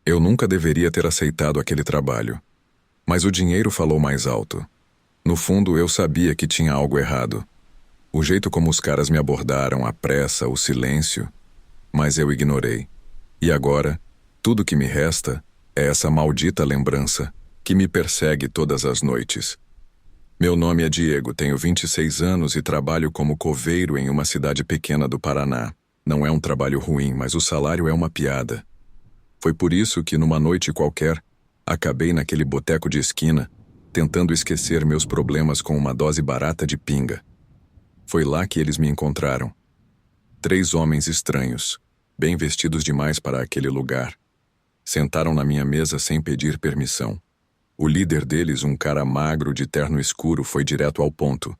Eu nunca deveria ter aceitado aquele trabalho. Mas o dinheiro falou mais alto. No fundo, eu sabia que tinha algo errado. O jeito como os caras me abordaram, a pressa, o silêncio. Mas eu ignorei. E agora, tudo que me resta é essa maldita lembrança que me persegue todas as noites. Meu nome é Diego, tenho 26 anos e trabalho como coveiro em uma cidade pequena do Paraná. Não é um trabalho ruim, mas o salário é uma piada. Foi por isso que, numa noite qualquer, acabei naquele boteco de esquina, tentando esquecer meus problemas com uma dose barata de pinga. Foi lá que eles me encontraram. 3 homens estranhos, bem vestidos demais para aquele lugar. Sentaram na minha mesa sem pedir permissão. O líder deles, um cara magro de terno escuro, foi direto ao ponto.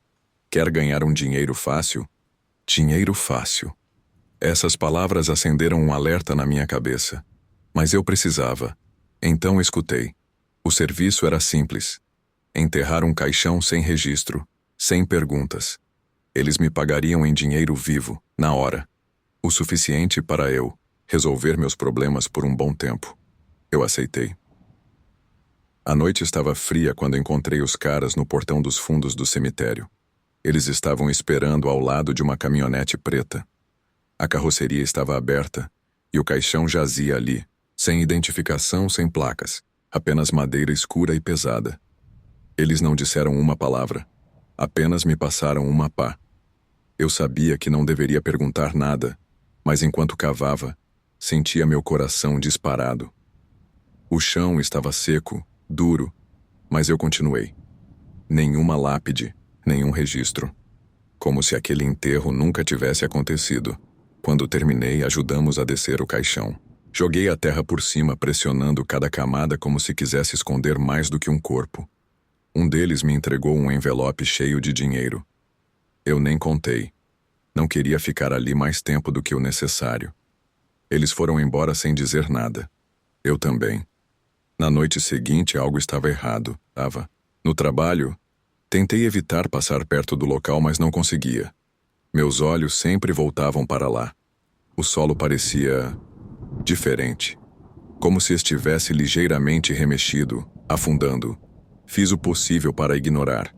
Quer ganhar um dinheiro fácil? Dinheiro fácil. Essas palavras acenderam um alerta na minha cabeça. Mas eu precisava. Então escutei. O serviço era simples. Enterrar um caixão sem registro, sem perguntas. Eles me pagariam em dinheiro vivo, na hora. O suficiente para eu resolver meus problemas por um bom tempo. Eu aceitei. A noite estava fria quando encontrei os caras no portão dos fundos do cemitério. Eles estavam esperando ao lado de uma caminhonete preta. A carroceria estava aberta e o caixão jazia ali, sem identificação, sem placas, apenas madeira escura e pesada. Eles não disseram uma palavra, apenas me passaram uma pá. Eu sabia que não deveria perguntar nada, mas enquanto cavava, sentia meu coração disparado. O chão estava seco, duro, mas eu continuei. Nenhuma lápide, nenhum registro. Como se aquele enterro nunca tivesse acontecido. Quando terminei, ajudamos a descer o caixão. Joguei a terra por cima, pressionando cada camada como se quisesse esconder mais do que um corpo. Um deles me entregou um envelope cheio de dinheiro. Eu nem contei. Não queria ficar ali mais tempo do que o necessário. Eles foram embora sem dizer nada. Eu também. Na noite seguinte, algo estava errado. No trabalho, tentei evitar passar perto do local, mas não conseguia. Meus olhos sempre voltavam para lá. O solo parecia diferente. Como se estivesse ligeiramente remexido, afundando. Fiz o possível para ignorar.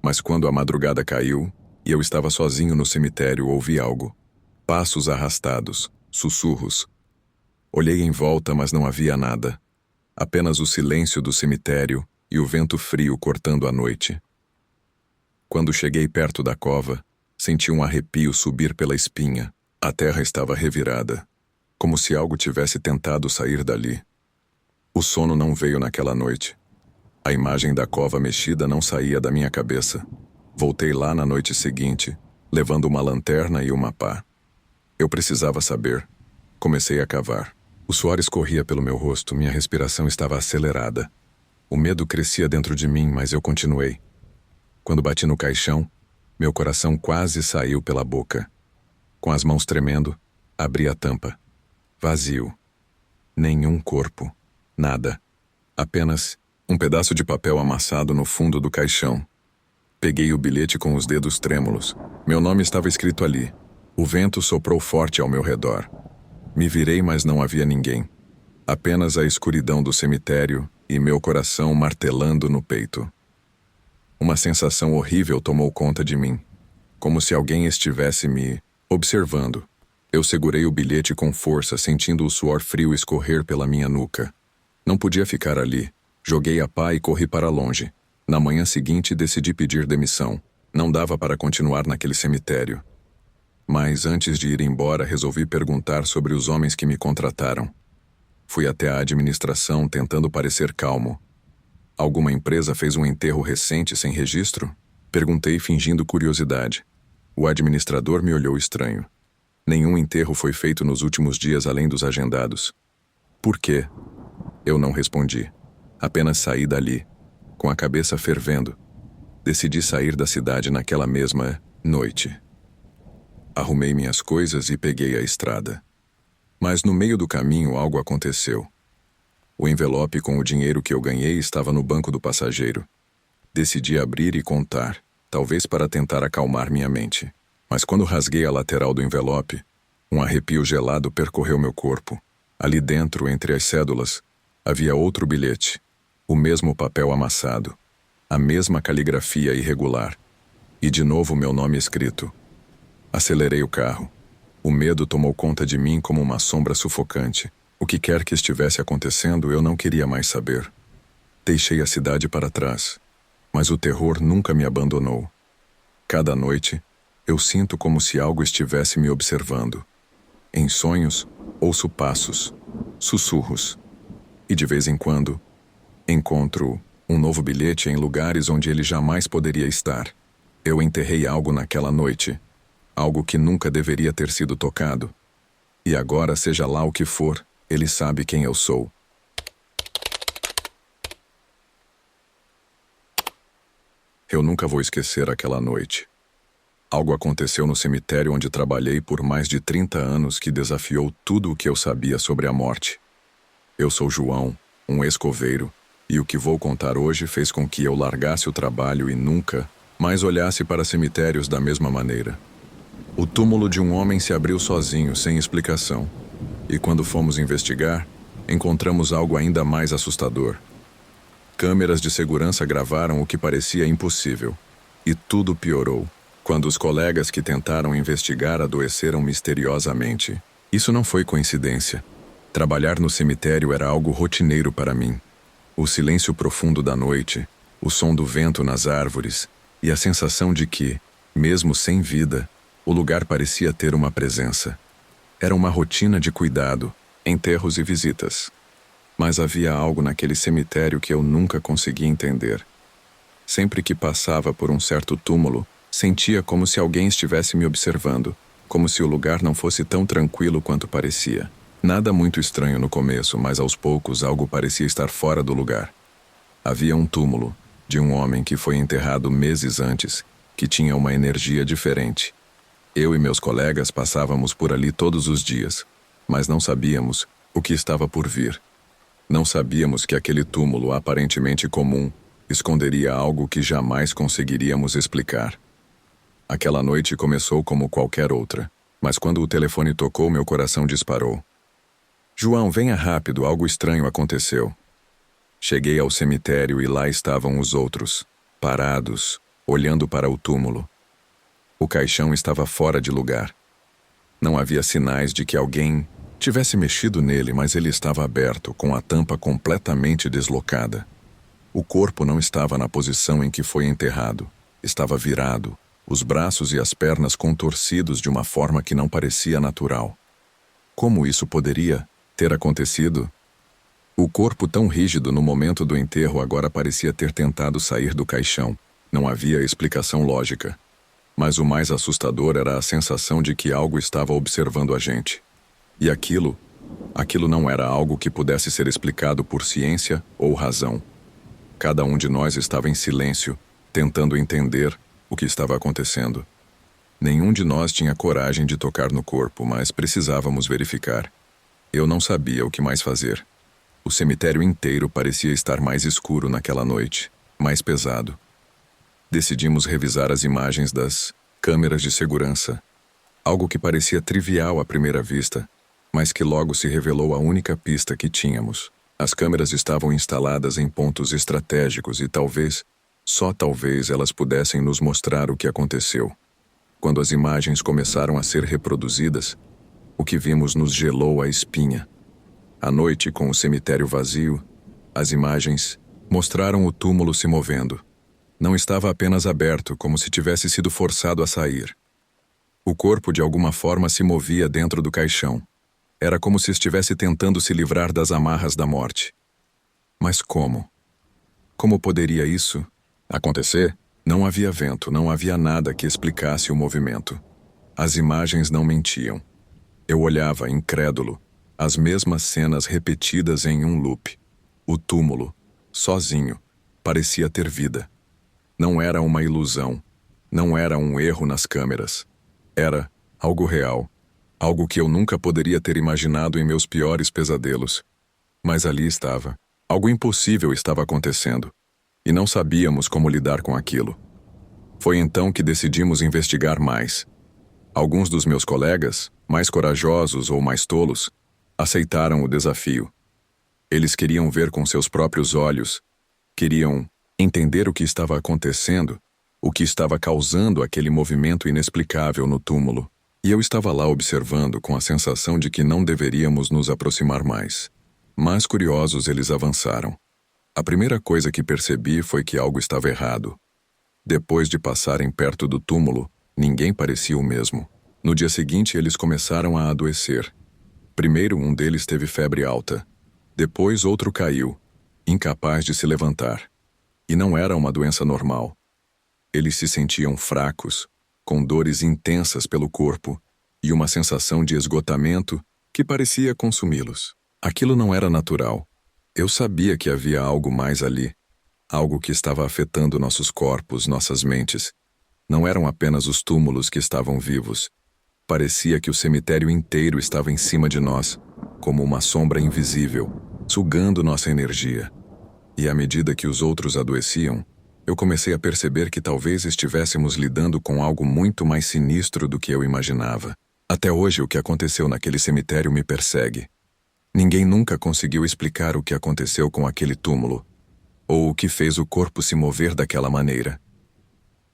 Mas quando a madrugada caiu, e eu estava sozinho no cemitério, ouvi algo. Passos arrastados, sussurros. Olhei em volta, mas não havia nada. Apenas o silêncio do cemitério e o vento frio cortando a noite. Quando cheguei perto da cova, senti um arrepio subir pela espinha. A terra estava revirada, como se algo tivesse tentado sair dali. O sono não veio naquela noite. A imagem da cova mexida não saía da minha cabeça. Voltei lá na noite seguinte, levando uma lanterna e uma pá. Eu precisava saber. Comecei a cavar. O suor escorria pelo meu rosto, minha respiração estava acelerada. O medo crescia dentro de mim, mas eu continuei. Quando bati no caixão, meu coração quase saiu pela boca. Com as mãos tremendo, abri a tampa. Vazio. Nenhum corpo. Nada. Apenas um pedaço de papel amassado no fundo do caixão. Peguei o bilhete com os dedos trêmulos. Meu nome estava escrito ali. O vento soprou forte ao meu redor. Me virei, mas não havia ninguém. Apenas a escuridão do cemitério e meu coração martelando no peito. Uma sensação horrível tomou conta de mim, como se alguém estivesse me observando. Eu segurei o bilhete com força, sentindo o suor frio escorrer pela minha nuca. Não podia ficar ali. Joguei a pá e corri para longe. Na manhã seguinte, decidi pedir demissão. Não dava para continuar naquele cemitério. Mas antes de ir embora, resolvi perguntar sobre os homens que me contrataram. Fui até a administração tentando parecer calmo. Alguma empresa fez um enterro recente sem registro? Perguntei fingindo curiosidade. O administrador me olhou estranho. Nenhum enterro foi feito nos últimos dias além dos agendados. Por quê? Eu não respondi. Apenas saí dali, com a cabeça fervendo. Decidi sair da cidade naquela mesma noite. Arrumei minhas coisas e peguei a estrada. Mas no meio do caminho algo aconteceu. O envelope com o dinheiro que eu ganhei estava no banco do passageiro. Decidi abrir e contar, talvez para tentar acalmar minha mente. Mas quando rasguei a lateral do envelope, um arrepio gelado percorreu meu corpo. Ali dentro, entre as cédulas, havia outro bilhete, o mesmo papel amassado, a mesma caligrafia irregular, e de novo meu nome escrito. Acelerei o carro. O medo tomou conta de mim como uma sombra sufocante. O que quer que estivesse acontecendo, eu não queria mais saber. Deixei a cidade para trás, mas o terror nunca me abandonou. Cada noite, eu sinto como se algo estivesse me observando. Em sonhos, ouço passos, sussurros, e de vez em quando, encontro um novo bilhete em lugares onde ele jamais poderia estar. Eu enterrei algo naquela noite, algo que nunca deveria ter sido tocado. E agora, seja lá o que for, ele sabe quem eu sou. Eu nunca vou esquecer aquela noite. Algo aconteceu no cemitério onde trabalhei por mais de 30 anos que desafiou tudo o que eu sabia sobre a morte. Eu sou João, um escoveiro, e o que vou contar hoje fez com que eu largasse o trabalho e nunca mais olhasse para cemitérios da mesma maneira. O túmulo de um homem se abriu sozinho, sem explicação. E quando fomos investigar, encontramos algo ainda mais assustador. Câmeras de segurança gravaram o que parecia impossível. E tudo piorou quando os colegas que tentaram investigar adoeceram misteriosamente. Isso não foi coincidência. Trabalhar no cemitério era algo rotineiro para mim. O silêncio profundo da noite, o som do vento nas árvores e a sensação de que, mesmo sem vida, o lugar parecia ter uma presença. Era uma rotina de cuidado, enterros e visitas. Mas havia algo naquele cemitério que eu nunca conseguia entender. Sempre que passava por um certo túmulo, sentia como se alguém estivesse me observando, como se o lugar não fosse tão tranquilo quanto parecia. Nada muito estranho no começo, mas aos poucos algo parecia estar fora do lugar. Havia um túmulo, de um homem que foi enterrado meses antes, que tinha uma energia diferente. Eu e meus colegas passávamos por ali todos os dias, mas não sabíamos o que estava por vir. Não sabíamos que aquele túmulo aparentemente comum esconderia algo que jamais conseguiríamos explicar. Aquela noite começou como qualquer outra, mas quando o telefone tocou, meu coração disparou. João, venha rápido, algo estranho aconteceu. Cheguei ao cemitério e lá estavam os outros, parados, olhando para o túmulo. O caixão estava fora de lugar. Não havia sinais de que alguém tivesse mexido nele, mas ele estava aberto, com a tampa completamente deslocada. O corpo não estava na posição em que foi enterrado. Estava virado, os braços e as pernas contorcidos de uma forma que não parecia natural. Como isso poderia ter acontecido? O corpo tão rígido no momento do enterro agora parecia ter tentado sair do caixão. Não havia explicação lógica. Mas o mais assustador era a sensação de que algo estava observando a gente. E aquilo não era algo que pudesse ser explicado por ciência ou razão. Cada um de nós estava em silêncio, tentando entender o que estava acontecendo. Nenhum de nós tinha coragem de tocar no corpo, mas precisávamos verificar. Eu não sabia o que mais fazer. O cemitério inteiro parecia estar mais escuro naquela noite, mais pesado. Decidimos revisar as imagens das câmeras de segurança. Algo que parecia trivial à primeira vista, mas que logo se revelou a única pista que tínhamos. As câmeras estavam instaladas em pontos estratégicos e talvez, só talvez, elas pudessem nos mostrar o que aconteceu. Quando as imagens começaram a ser reproduzidas, o que vimos nos gelou a espinha. À noite, com o cemitério vazio, as imagens mostraram o túmulo se movendo. Não estava apenas aberto, como se tivesse sido forçado a sair. O corpo, de alguma forma, se movia dentro do caixão. Era como se estivesse tentando se livrar das amarras da morte. Mas como? Como poderia isso acontecer? Não havia vento, não havia nada que explicasse o movimento. As imagens não mentiam. Eu olhava, incrédulo, as mesmas cenas repetidas em um loop. O túmulo, sozinho, parecia ter vida. Não era uma ilusão. Não era um erro nas câmeras. Era algo real. Algo que eu nunca poderia ter imaginado em meus piores pesadelos. Mas ali estava. Algo impossível estava acontecendo. E não sabíamos como lidar com aquilo. Foi então que decidimos investigar mais. Alguns dos meus colegas, mais corajosos ou mais tolos, Aceitaram o desafio. Eles queriam ver com seus próprios olhos, queriam entender o que estava acontecendo, o que estava causando aquele movimento inexplicável no túmulo. E eu estava lá observando com a sensação de que não deveríamos nos aproximar mais. Mas curiosos, eles avançaram. A primeira coisa que percebi foi que algo estava errado. Depois de passarem perto do túmulo, ninguém parecia o mesmo. No dia seguinte, eles começaram a adoecer. Primeiro, um deles teve febre alta. Depois, outro caiu, incapaz de se levantar. E não era uma doença normal. Eles se sentiam fracos, com dores intensas pelo corpo e uma sensação de esgotamento que parecia consumi-los. Aquilo não era natural. Eu sabia que havia algo mais ali, algo que estava afetando nossos corpos, nossas mentes. Não eram apenas os túmulos que estavam vivos. Parecia que o cemitério inteiro estava em cima de nós, como uma sombra invisível, sugando nossa energia. E à medida que os outros adoeciam, eu comecei a perceber que talvez estivéssemos lidando com algo muito mais sinistro do que eu imaginava. Até hoje, o que aconteceu naquele cemitério me persegue. Ninguém nunca conseguiu explicar o que aconteceu com aquele túmulo, ou o que fez o corpo se mover daquela maneira.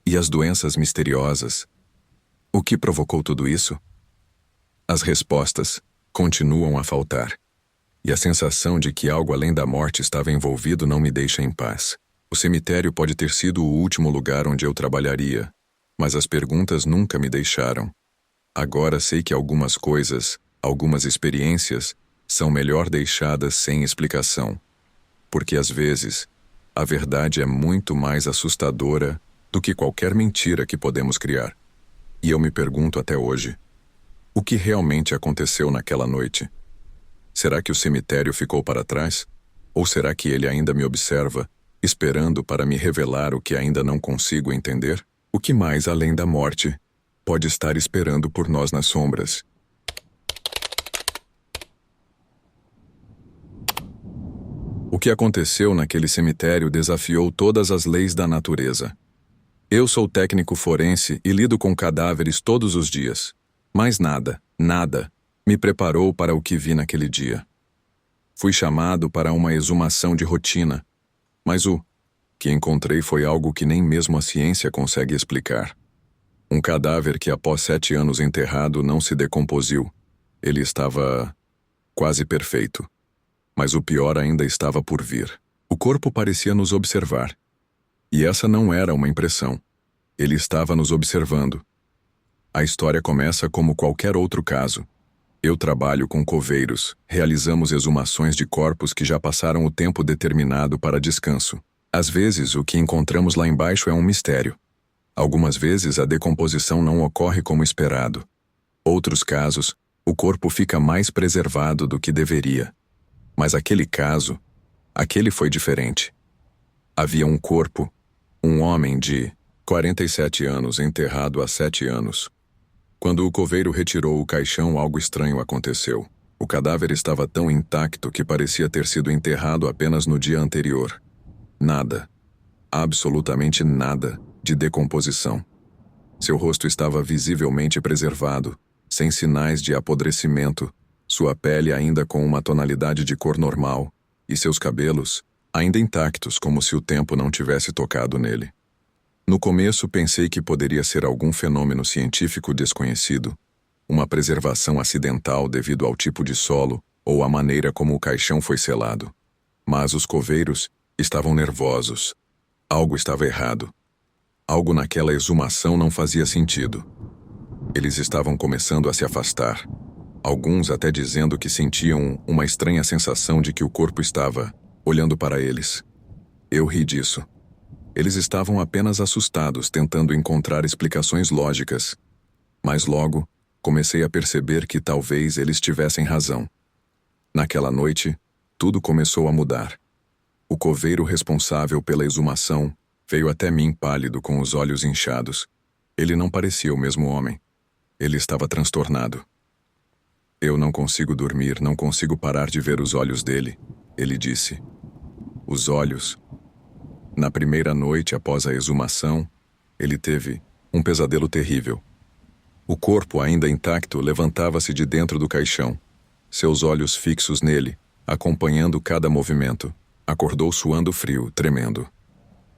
E as doenças misteriosas? O que provocou tudo isso? As respostas continuam a faltar. E a sensação de que algo além da morte estava envolvido não me deixa em paz. O cemitério pode ter sido o último lugar onde eu trabalharia, mas as perguntas nunca me deixaram. Agora sei que algumas coisas, algumas experiências, são melhor deixadas sem explicação. Porque às vezes, a verdade é muito mais assustadora do que qualquer mentira que podemos criar. E eu me pergunto até hoje, o que realmente aconteceu naquela noite? Será que o cemitério ficou para trás? Ou será que ele ainda me observa, esperando para me revelar o que ainda não consigo entender? O que mais, além da morte, pode estar esperando por nós nas sombras? O que aconteceu naquele cemitério desafiou todas as leis da natureza. Eu sou técnico forense e lido com cadáveres todos os dias. Mas nada, nada, me preparou para o que vi naquele dia. Fui chamado para uma exumação de rotina, mas o que encontrei foi algo que nem mesmo a ciência consegue explicar. Um cadáver que após 7 anos enterrado não se decomposiu. Ele estava quase perfeito. Mas o pior ainda estava por vir. O corpo parecia nos observar. E essa não era uma impressão. Ele estava nos observando. A história começa como qualquer outro caso. Eu trabalho com coveiros, realizamos exumações de corpos que já passaram o tempo determinado para descanso. Às vezes, o que encontramos lá embaixo é um mistério. Algumas vezes, a decomposição não ocorre como esperado. Outros casos, o corpo fica mais preservado do que deveria. Mas aquele caso, aquele foi diferente. Havia um corpo, um homem de 47 anos enterrado há 7 anos. Quando o coveiro retirou o caixão, algo estranho aconteceu. O cadáver estava tão intacto que parecia ter sido enterrado apenas no dia anterior. Nada, absolutamente nada, de decomposição. Seu rosto estava visivelmente preservado, sem sinais de apodrecimento, sua pele ainda com uma tonalidade de cor normal, e seus cabelos ainda intactos, como se o tempo não tivesse tocado nele. No começo pensei que poderia ser algum fenômeno científico desconhecido, uma preservação acidental devido ao tipo de solo ou à maneira como o caixão foi selado. Mas os coveiros estavam nervosos. Algo estava errado. Algo naquela exumação não fazia sentido. Eles estavam começando a se afastar. Alguns até dizendo que sentiam uma estranha sensação de que o corpo estava olhando para eles. Eu ri disso. Eles estavam apenas assustados, tentando encontrar explicações lógicas. Mas logo, comecei a perceber que talvez eles tivessem razão. Naquela noite, tudo começou a mudar. O coveiro responsável pela exumação veio até mim pálido, com os olhos inchados. Ele não parecia o mesmo homem. Ele estava transtornado. Eu não consigo dormir, não consigo parar de ver os olhos dele, ele disse. Os olhos. Na primeira noite após a exumação, ele teve um pesadelo terrível. O corpo, ainda intacto, levantava-se de dentro do caixão, seus olhos fixos nele, acompanhando cada movimento. Acordou suando frio, tremendo.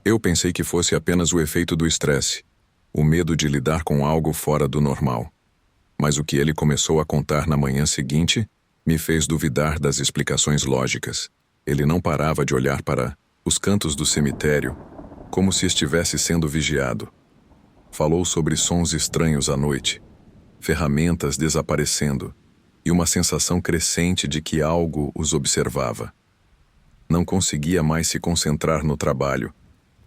Eu pensei que fosse apenas o efeito do estresse, o medo de lidar com algo fora do normal. Mas o que ele começou a contar na manhã seguinte me fez duvidar das explicações lógicas. Ele não parava de olhar para os cantos do cemitério, como se estivesse sendo vigiado. Falou sobre sons estranhos à noite, ferramentas desaparecendo e uma sensação crescente de que algo os observava. Não conseguia mais se concentrar no trabalho,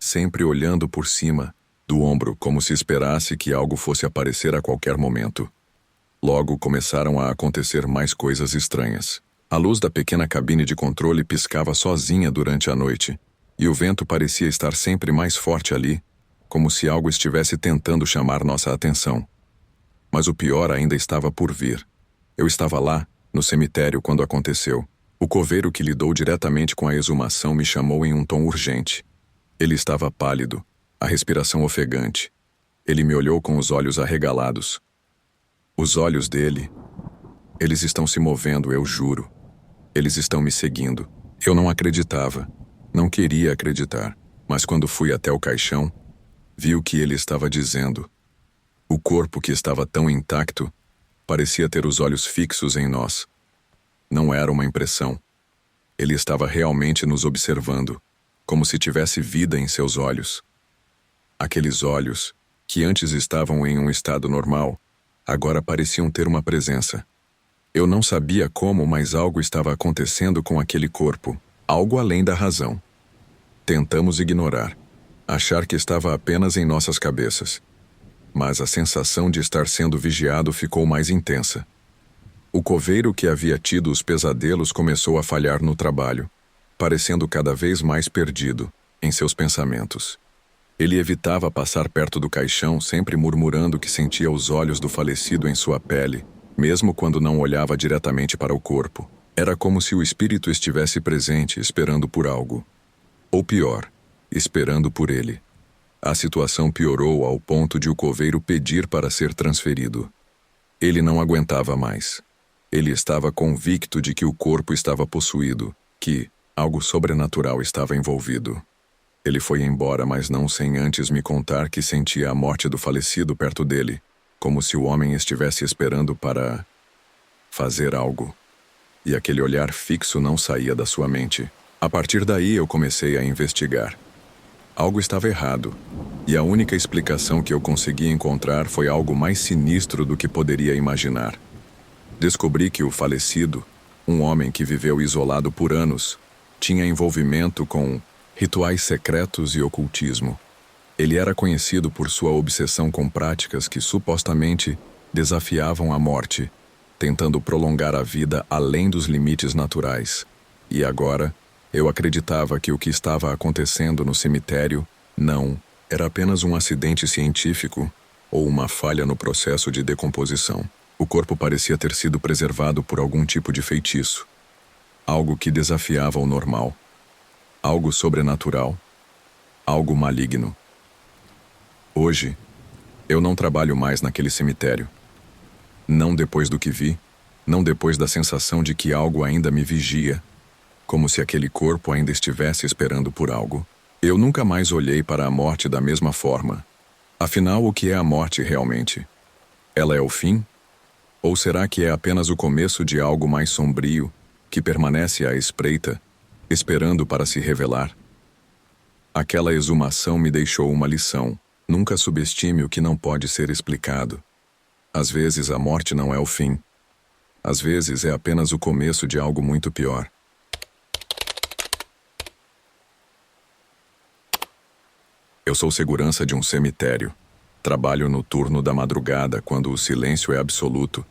sempre olhando por cima do ombro como se esperasse que algo fosse aparecer a qualquer momento. Logo começaram a acontecer mais coisas estranhas. A luz da pequena cabine de controle piscava sozinha durante a noite, e o vento parecia estar sempre mais forte ali, como se algo estivesse tentando chamar nossa atenção. Mas o pior ainda estava por vir. Eu estava lá, no cemitério, quando aconteceu. O coveiro que lidou diretamente com a exumação me chamou em um tom urgente. Ele estava pálido, a respiração ofegante. Ele me olhou com os olhos arregalados. Os olhos dele... Eles estão se movendo, eu juro. Eles estão me seguindo. Eu não acreditava. Não queria acreditar. Mas quando fui até o caixão, vi o que ele estava dizendo. O corpo que estava tão intacto parecia ter os olhos fixos em nós. Não era uma impressão. Ele estava realmente nos observando, como se tivesse vida em seus olhos. Aqueles olhos, que antes estavam em um estado normal, agora pareciam ter uma presença. Eu não sabia como, mas algo estava acontecendo com aquele corpo, algo além da razão. Tentamos ignorar, achar que estava apenas em nossas cabeças. Mas a sensação de estar sendo vigiado ficou mais intensa. O coveiro que havia tido os pesadelos começou a falhar no trabalho, parecendo cada vez mais perdido em seus pensamentos. Ele evitava passar perto do caixão, sempre murmurando que sentia os olhos do falecido em sua pele, mesmo quando não olhava diretamente para o corpo. Era como se o espírito estivesse presente, esperando por algo. Ou pior, esperando por ele. A situação piorou ao ponto de o coveiro pedir para ser transferido. Ele não aguentava mais. Ele estava convicto de que o corpo estava possuído, que algo sobrenatural estava envolvido. Ele foi embora, mas não sem antes me contar que sentia a morte do falecido perto dele, como se o homem estivesse esperando para fazer algo. E aquele olhar fixo não saía da sua mente. A partir daí eu comecei a investigar. Algo estava errado, e a única explicação que eu conseguia encontrar foi algo mais sinistro do que poderia imaginar. Descobri que o falecido, um homem que viveu isolado por anos, tinha envolvimento com rituais secretos e ocultismo. Ele era conhecido por sua obsessão com práticas que supostamente desafiavam a morte, tentando prolongar a vida além dos limites naturais. E agora, eu acreditava que o que estava acontecendo no cemitério não era apenas um acidente científico ou uma falha no processo de decomposição. O corpo parecia ter sido preservado por algum tipo de feitiço. Algo que desafiava o normal. Algo sobrenatural. Algo maligno. Hoje, eu não trabalho mais naquele cemitério. Não depois do que vi, não depois da sensação de que algo ainda me vigia, como se aquele corpo ainda estivesse esperando por algo. Eu nunca mais olhei para a morte da mesma forma. Afinal, o que é a morte realmente? Ela é o fim? Ou será que é apenas o começo de algo mais sombrio, que permanece à espreita, esperando para se revelar? Aquela exumação me deixou uma lição. Nunca subestime o que não pode ser explicado. Às vezes a morte não é o fim. Às vezes é apenas o começo de algo muito pior. Eu sou segurança de um cemitério. Trabalho no turno da madrugada, quando o silêncio é absoluto,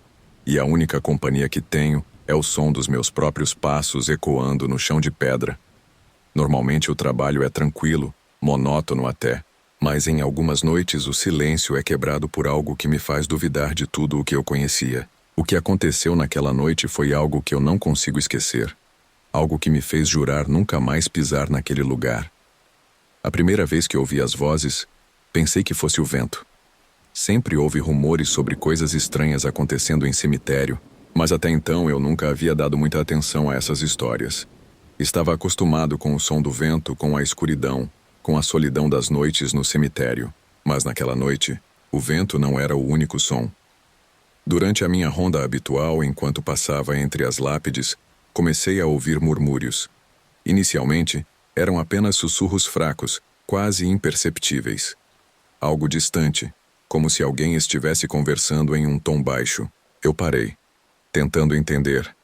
e a única companhia que tenho é o som dos meus próprios passos ecoando no chão de pedra. Normalmente o trabalho é tranquilo, monótono até, mas em algumas noites o silêncio é quebrado por algo que me faz duvidar de tudo o que eu conhecia. O que aconteceu naquela noite foi algo que eu não consigo esquecer. Algo que me fez jurar nunca mais pisar naquele lugar. A primeira vez que ouvi as vozes, pensei que fosse o vento. Sempre houve rumores sobre coisas estranhas acontecendo em cemitério, Mas até então eu nunca havia dado muita atenção a essas histórias. Estava acostumado com o som do vento, com a escuridão, com a solidão das noites no cemitério. Mas naquela noite, o vento não era o único som. Durante a minha ronda habitual, enquanto passava entre as lápides, comecei a ouvir murmúrios. Inicialmente, eram apenas sussurros fracos, quase imperceptíveis. Algo distante, como se alguém estivesse conversando em um tom baixo. Eu parei, tentando entender,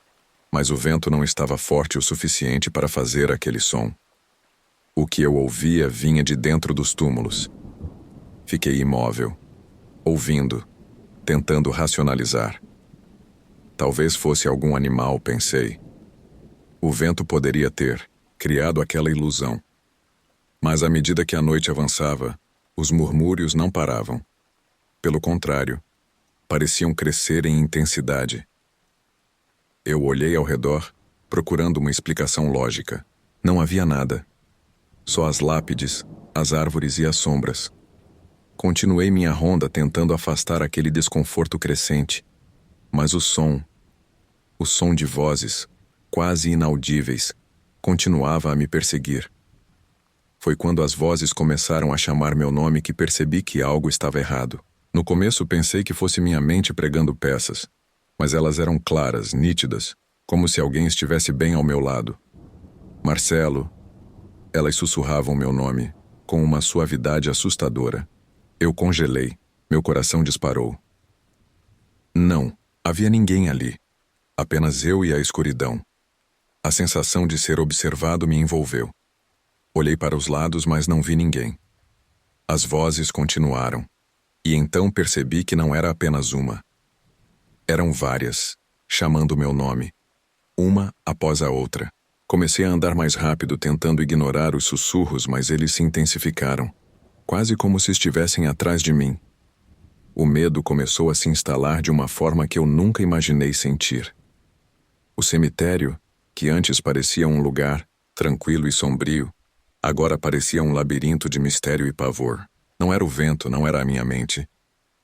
mas o vento não estava forte o suficiente para fazer aquele som. O que eu ouvia vinha de dentro dos túmulos. Fiquei imóvel, ouvindo, tentando racionalizar. Talvez fosse algum animal, pensei. O vento poderia ter criado aquela ilusão. Mas à medida que a noite avançava, os murmúrios não paravam. Pelo contrário, pareciam crescer em intensidade. Eu olhei ao redor, procurando uma explicação lógica. Não havia nada. Só as lápides, as árvores e as sombras. Continuei minha ronda tentando afastar aquele desconforto crescente. Mas o som de vozes, quase inaudíveis, continuava a me perseguir. Foi quando as vozes começaram a chamar meu nome que percebi que algo estava errado. No começo pensei que fosse minha mente pregando peças, mas elas eram claras, nítidas, como se alguém estivesse bem ao meu lado. Marcelo. Elas sussurravam meu nome, com uma suavidade assustadora. Eu congelei. Meu coração disparou. Não, havia ninguém ali. Apenas eu e a escuridão. A sensação de ser observado me envolveu. Olhei para os lados, mas não vi ninguém. As vozes continuaram. E então percebi que não era apenas uma. Eram várias, chamando meu nome. Uma após a outra. Comecei a andar mais rápido, tentando ignorar os sussurros, mas eles se intensificaram. Quase como se estivessem atrás de mim. O medo começou a se instalar de uma forma que eu nunca imaginei sentir. O cemitério, que antes parecia um lugar tranquilo e sombrio, agora parecia um labirinto de mistério e pavor. Não era o vento, não era a minha mente.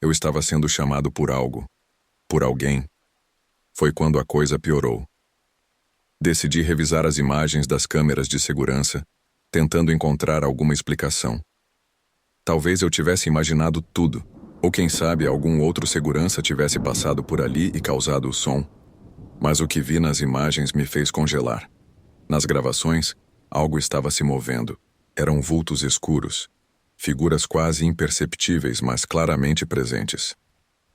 Eu estava sendo chamado por algo. Por alguém. Foi quando a coisa piorou. Decidi revisar as imagens das câmeras de segurança, tentando encontrar alguma explicação. Talvez eu tivesse imaginado tudo, ou quem sabe algum outro segurança tivesse passado por ali e causado o som. Mas o que vi nas imagens me fez congelar. Nas gravações, algo estava se movendo. Eram vultos escuros, figuras quase imperceptíveis, mas claramente presentes.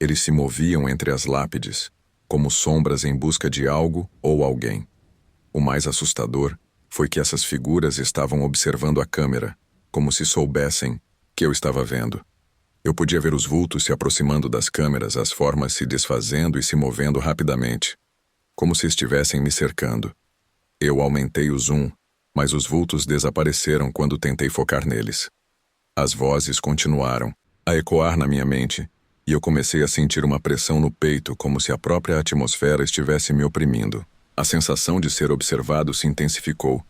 Eles se moviam entre as lápides, como sombras em busca de algo ou alguém. O mais assustador foi que essas figuras estavam observando a câmera, como se soubessem que eu estava vendo. Eu podia ver os vultos se aproximando das câmeras, as formas se desfazendo e se movendo rapidamente, como se estivessem me cercando. Eu aumentei o zoom, mas os vultos desapareceram quando tentei focar neles. As vozes continuaram a ecoar na minha mente, e eu comecei a sentir uma pressão no peito, como se a própria atmosfera estivesse me oprimindo. A sensação de ser observado se intensificou,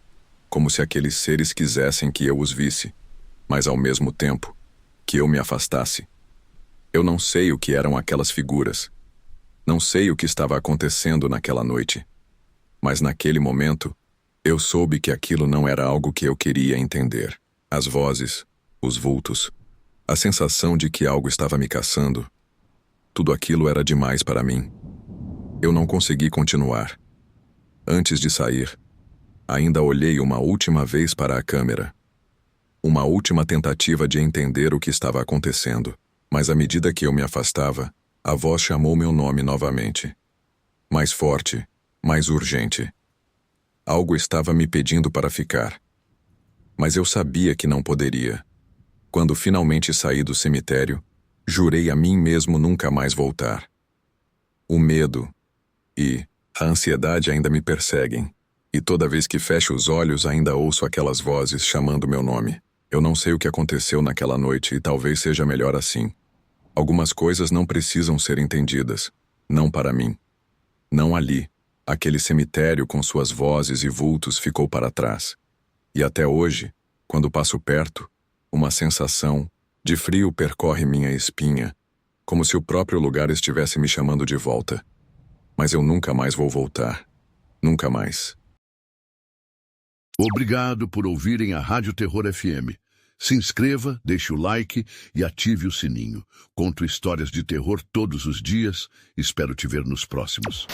como se aqueles seres quisessem que eu os visse, mas ao mesmo tempo, que eu me afastasse. Eu não sei o que eram aquelas figuras. Não sei o que estava acontecendo naquela noite. Mas naquele momento, eu soube que aquilo não era algo que eu queria entender. As vozes, os vultos, a sensação de que algo estava me caçando, tudo aquilo era demais para mim. Eu não consegui continuar. Antes de sair, ainda olhei uma última vez para a câmera. Uma última tentativa de entender o que estava acontecendo, mas à medida que eu me afastava, a voz chamou meu nome novamente. Mais forte, mais urgente. Algo estava me pedindo para ficar. Mas eu sabia que não poderia. Quando finalmente saí do cemitério, jurei a mim mesmo nunca mais voltar. O medo e a ansiedade ainda me perseguem, e toda vez que fecho os olhos ainda ouço aquelas vozes chamando meu nome. Eu não sei o que aconteceu naquela noite e talvez seja melhor assim. Algumas coisas não precisam ser entendidas, não para mim. Não ali. Aquele cemitério com suas vozes e vultos ficou para trás. E até hoje, quando passo perto, uma sensação de frio percorre minha espinha, como se o próprio lugar estivesse me chamando de volta. Mas eu nunca mais vou voltar. Nunca mais. Obrigado por ouvirem a Rádio Terror FM. Se inscreva, deixe o like e ative o sininho. Conto histórias de terror todos os dias. Espero te ver nos próximos.